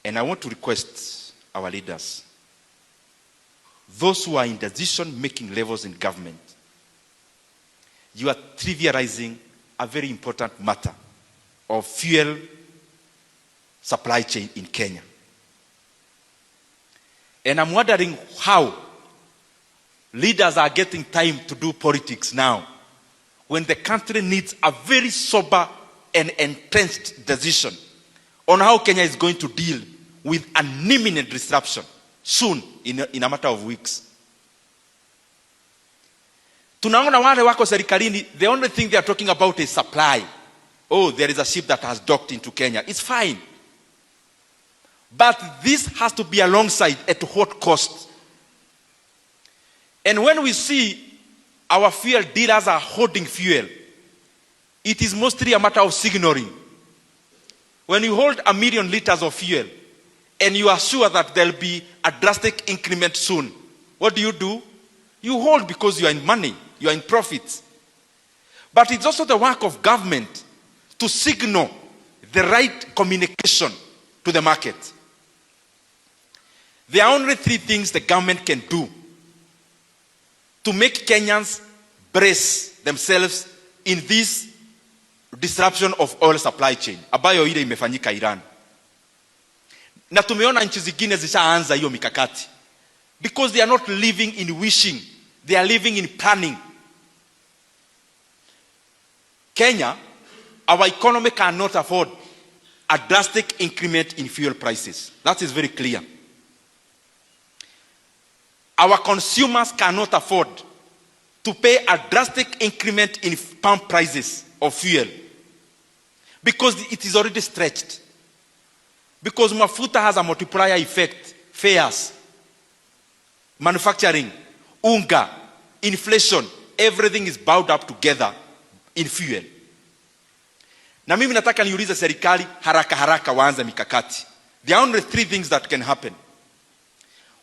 And I want to request our leaders, those who are in decision-making levels in government, you are trivializing a very important matter of fuel supply chain in Kenya. And I'm wondering how leaders are getting time to do politics now when the country needs a very sober and entrenched decision on how Kenya is going to deal with an imminent disruption soon in a matter of weeks. Tunaona wale wako serikalini, the only thing they are talking about is supply. Oh, there is a ship that has docked into Kenya. It's fine. But this has to be alongside at what cost? And when we see our fuel dealers are holding fuel, it is mostly a matter of signaling. When you hold 1 million liters of fuel and you are sure that there will be a drastic increment soon, what do? You hold because you are in money, you are in profits. But it's also the work of government to signal the right communication to the market. There are only 3 things the government can do to make Kenyans brace themselves in this disruption of oil supply chain ambayo ile imefanyika Iran. Na tumeona nchi zingine zishaanza hiyo mikakati because they are not living in wishing, they are living in planning. Kenya, our economy cannot afford a drastic increment in fuel prices. That is very clear. Our consumers cannot afford to pay a drastic increment in pump prices of fuel because it is already stretched. Because mafuta has a multiplier effect, fares, manufacturing, unga, inflation, everything is bound up together in fuel. Na mimi nataka niulize serikali haraka waanze mikakati. There are only 3 things that can happen.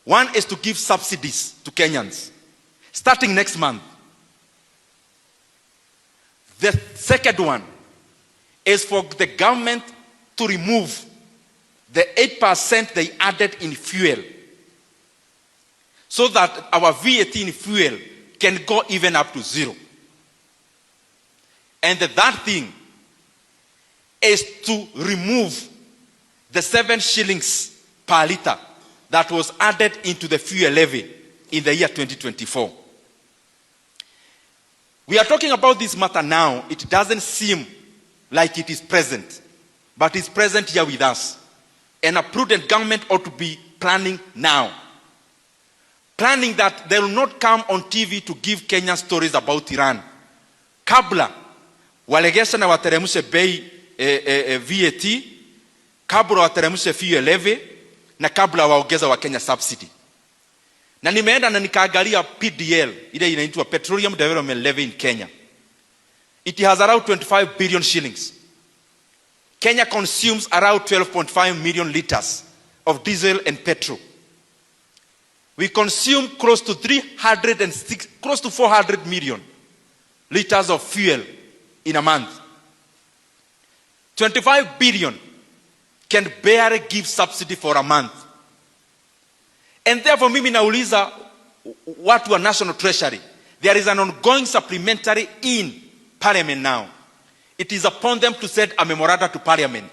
One is to give subsidies to Kenyans, starting next month. The second one is for the government to remove the 8% they added in fuel so that our VAT in fuel can go even up to 0. And the third thing is to remove the 7 shillings per litre that was added into the fuel levy in the year 2024. We are talking about this matter now. It doesn't seem like it is present, but it's present here with us. And a prudent government ought to be planning now. Planning that they will not come on TV to give Kenyan stories about Iran. Kabla, walegesha na wateremshe bei VAT, kabla wateremshe fuel levy, na kabla waongeza wa Kenya subsidy. Na nimeenda na nikaangalia PDL, ile inaitwa Petroleum Development Levy in Kenya. It has around 25 billion shillings. Kenya consumes around 12.5 million liters of diesel and petrol. We consume close to 400 million liters of fuel in a month. 25 billion can barely give subsidy for a month. And therefore, mimi nauliza watu wa National Treasury, there is an ongoing supplementary in Parliament now. It is upon them to send a memorandum to Parliament,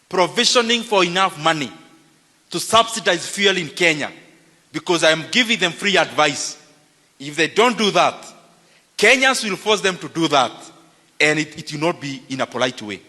provisioning for enough money to subsidize fuel in Kenya, because I am giving them free advice. If they don't do that, Kenyans will force them to do that, and it will not be in a polite way.